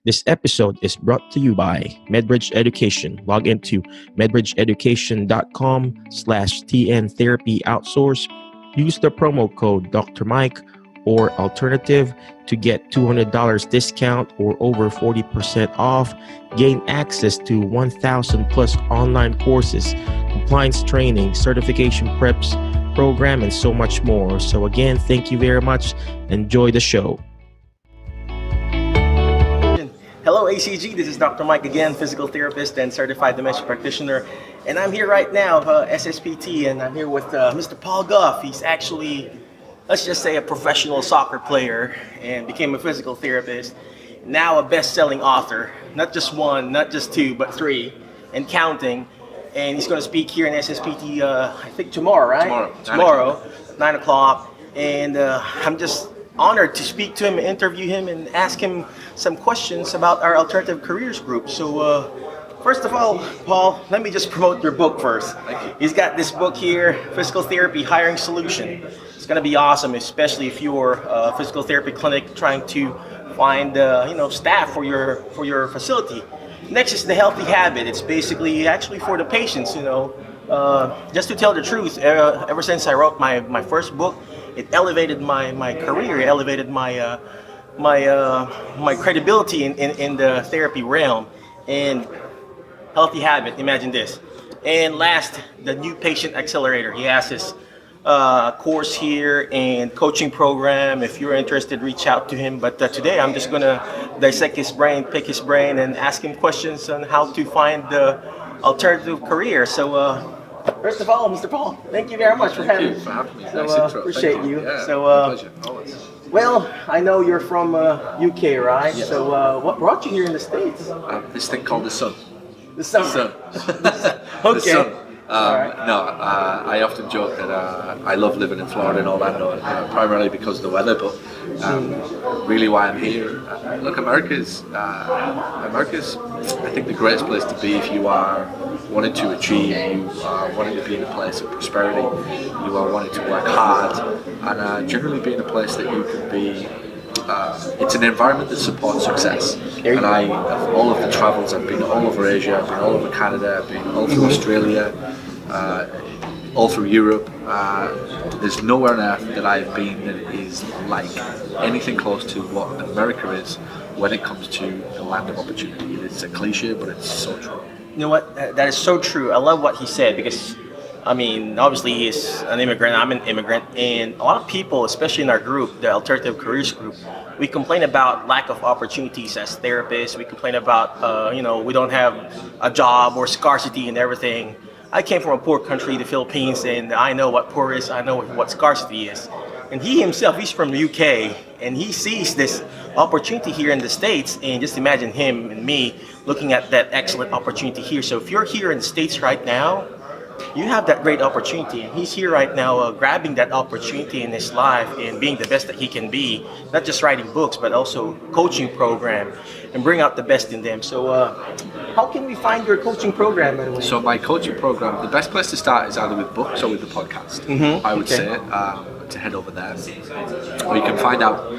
This episode is brought to you by MedBridge Education. Log into medbridgeeducation.com/TN Therapy Outsource. Use the promo code Dr. Mike or alternative to get $200 discount or over 40% off. Gain access to 1,000 plus online courses, compliance training, certification preps, program, and so much more. So again, thank you very much. Enjoy the show. Hello ACG, this is Dr. Mike again, physical therapist and certified dementia practitioner. And I'm here right now, SSPT, and I'm here with Mr. Paul Gough. He's actually, let's just say, a professional soccer player and became a physical therapist. Now a best-selling author, not just one, not just two, but three, and counting. And he's going to speak here in SSPT, I think tomorrow, right? Tomorrow, 9 o'clock. And I'm just honored to speak to him, interview him, and ask him some questions about our alternative careers group. So first of all, Paul, let me just promote your book first. Thank you. He's got this book here, Physical Therapy Hiring Solution. It's going to be awesome, especially if you're a physical therapy clinic trying to find staff for your facility. Next is the Healthy Habit. It's basically actually for the patients. Just to tell the truth, ever since I wrote my first book, it elevated my career, it elevated my credibility in the therapy realm. And Healthy Habit, imagine this. And last, the New Patient Accelerator. He has his course here and coaching program. If you're interested, reach out to him. But today I'm just gonna dissect his brain, pick his brain, and ask him questions on how to find the alternative career. So first of all, Mr. Paul, thank you very much for having me. So appreciate you. Yeah, so pleasure. Always. well, I know you're from UK, right? Yes. So what brought you here in the States? This thing called the sun. The sun. Sun. Okay. The sun. Alright. I often joke that I love living in Florida and Orlando, primarily because of the weather, but really why I'm here. Look, America's I think the greatest place to be if you are wanting to achieve, you are wanting to be in a place of prosperity, you are wanting to work hard, and generally be in a place that you can be. It's an environment that supports success. And all of the travels, I've been all over Asia, I've been all over Canada, I've been all through Australia, all through Europe. There's nowhere on earth that I've been that is like anything close to what America is when it comes to the land of opportunity. It's a cliche, but it's so true. You know what? That is so true. I love what he said because, I mean, obviously he's an immigrant, I'm an immigrant, and a lot of people, especially in our group, the Alternative Careers Group, we complain about lack of opportunities as therapists. We complain about, we don't have a job or scarcity and everything. I came from a poor country, the Philippines, and I know what poor is, I know what scarcity is. And he himself, he's from the UK, and he sees this opportunity here in the States, and just imagine him and me looking at that excellent opportunity here. So if you're here in the States right now, you have that great opportunity, and he's here right now grabbing that opportunity in his life and being the best that he can be, not just writing books, but also coaching program and bring out the best in them. So how can we find your coaching program, by the way? So my coaching program, the best place to start is either with books or with the podcast. I would say to head over there. Or you can find out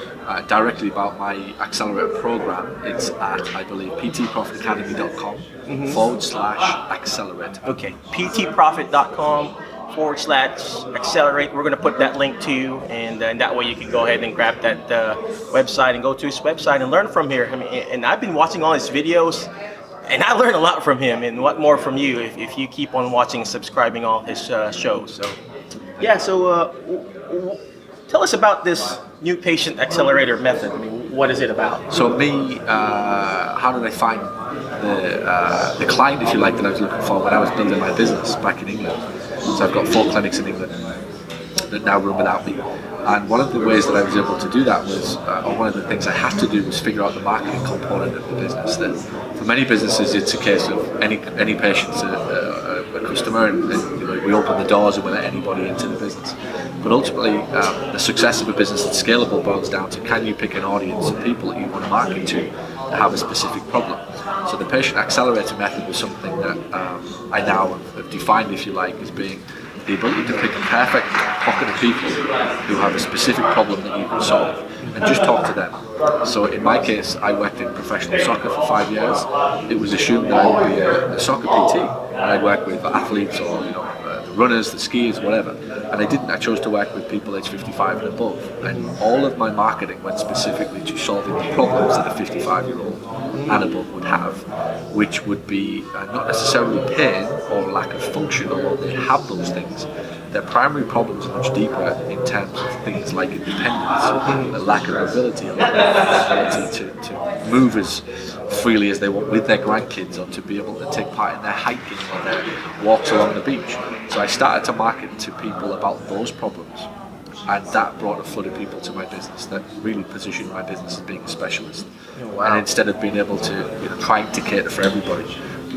directly about my accelerator program. It's at, I believe, ptprofitacademy.com/accelerate. Okay, ptprofit.com/accelerate. We're going to put that link too, and that way you can go ahead and grab that website and go to his website and learn from here. I mean, and I've been watching all his videos, and I learned a lot from him, and what more from you if you keep on watching and subscribing all his shows. So, yeah. So, tell us about this New Patient Accelerator method. I mean, what is it about? So how did I find the client, if you like, that I was looking for when I was building my business back in England? So I've got 4 clinics in England that now run without me. And one of the ways that I was able to do that was, or one of the things I had to do was figure out the marketing component of the business. That for many businesses, it's a case of any patient's a customer, and we open the doors and we let anybody into the business. But ultimately, the success of a business that's scalable boils down to, can you pick an audience of people that you want to market to that have a specific problem? So the patient accelerator method was something that I now have defined, if you like, as being the ability to pick a perfect pocket of people who have a specific problem that you can solve. and just talk to them. So in my case, I worked in professional soccer for 5 years. It was assumed that I would be a soccer PT, and I'd work with athletes or the runners, the skiers, whatever. And I didn't. I chose to work with people aged 55 and above. And all of my marketing went specifically to solving the problems that a 55-year-old and above would have, which would be not necessarily pain or lack of function, although they have those things. Their primary problems are much deeper in terms of things like independence, a lack of ability, a lack of ability to move as freely as they want with their grandkids, or to be able to take part in their hiking or their walks along the beach. So I started to market to people about those problems, and that brought a flood of people to my business that really positioned my business as being a specialist. And instead of being able to trying to cater for everybody,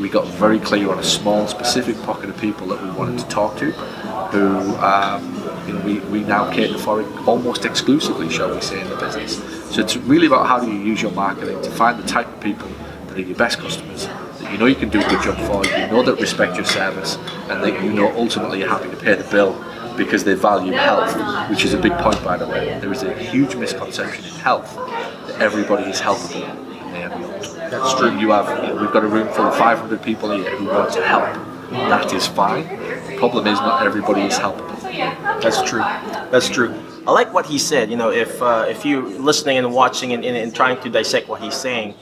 we got very clear on a small specific pocket of people that we wanted to talk to, who we now cater for almost exclusively, shall we say, in the business. So it's really about how do you use your marketing to find the type of people that are your best customers, that you know you can do a good job for, you know that respect your service, and that you know ultimately you're happy to pay the bill because they value health, which is a big point, by the way. There is a huge misconception in health that everybody is helpable, and they are not. That's true. We've got a room full of 500 people here who want to help. That is fine. The problem is not everybody is helpable. That's true. That's true. I like what he said. If you're listening and watching and trying to dissect what he's saying,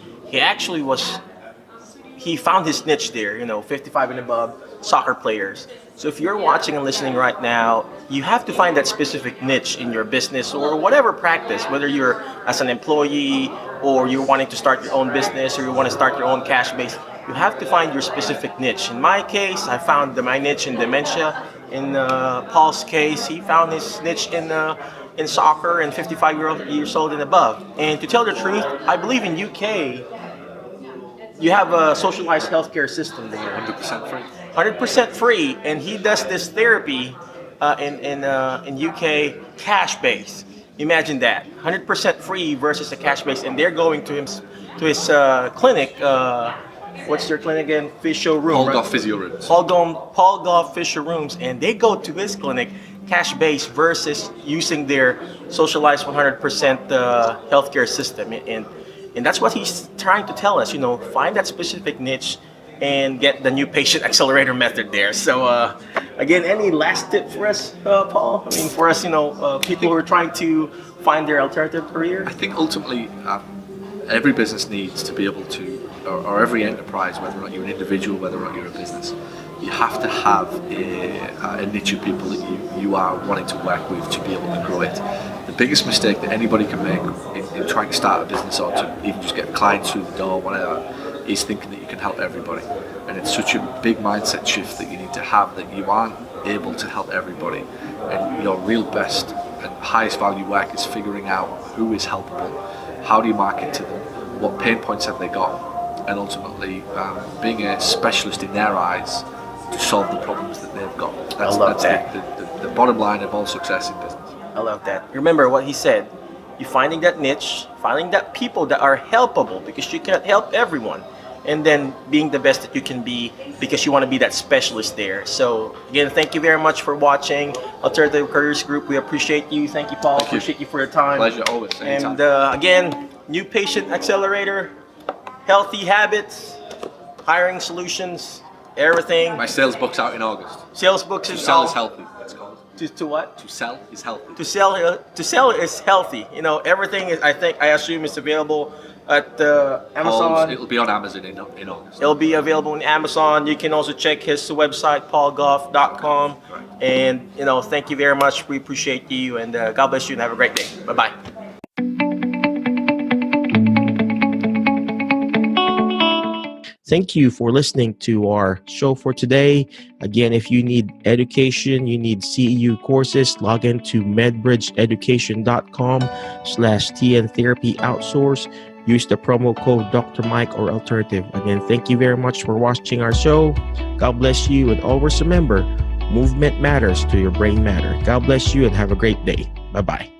he found his niche there. 55 and above soccer players. So if you're watching and listening right now, you have to find that specific niche in your business or whatever practice, whether you're as an employee or you're wanting to start your own business or you want to start your own cash base. You have to find your specific niche. In my case, I found my niche in dementia. In Paul's case, he found his niche in soccer and 55 years old and above. And to tell the truth, I believe in UK, you have a socialized healthcare system there. 100% free. 100% free, and he does this therapy in UK cash base. Imagine that, 100% free versus a cash base, and they're going to his clinic. What's their clinic again? Physio room. Paul Gough Physio Rooms. Paul Gough Physio Rooms, and they go to his clinic cash base versus using their socialized 100% healthcare system, and that's what he's trying to tell us. Find that specific niche and get the new patient accelerator method there. So again, any last tip for us, Paul? I mean, for us, people who are trying to find their alternative career? I think ultimately every business needs to be able to, or every enterprise, whether or not you're an individual, whether or not you're a business, you have to have a niche of people that you are wanting to work with to be able to grow it. The biggest mistake that anybody can make in trying to start a business or to even just get clients through the door, whatever, is thinking that you can help everybody. And it's such a big mindset shift that you need to have, that you aren't able to help everybody. And your real best and highest value work is figuring out who is helpable, how do you market to them, what pain points have they got, and ultimately being a specialist in their eyes to solve the problems that they've got. That's the bottom line of all success in business. I love that. Remember what he said. You're finding that niche, finding that people that are helpable, because you cannot help everyone, and then being the best that you can be because you want to be that specialist there. So again, thank you very much for watching Alternative Careers Group. We appreciate you. Thank you, Paul. Appreciate you for your time. Pleasure always. Anytime. And again, new patient accelerator, healthy habits, hiring solutions, everything. My sales book's out in August. Sales books To is sell out. is healthy. It's called. To what? To sell is healthy. To sell is healthy. Everything is. I assume is available at Amazon. It'll be on Amazon in August. It'll be available on Amazon. You can also check his website, paulgough.com. Right. And thank you very much. We appreciate you, and God bless you, and have a great day. Bye bye. Thank you for listening to our show for today. Again, if you need education, you need CEU courses, log into medbridgeeducation.com/TN Therapy Outsource. Use the promo code Dr. Mike or Alternative. Again, thank you very much for watching our show. God bless you, and always remember, movement matters to your brain matter. God bless you, and have a great day. Bye-bye.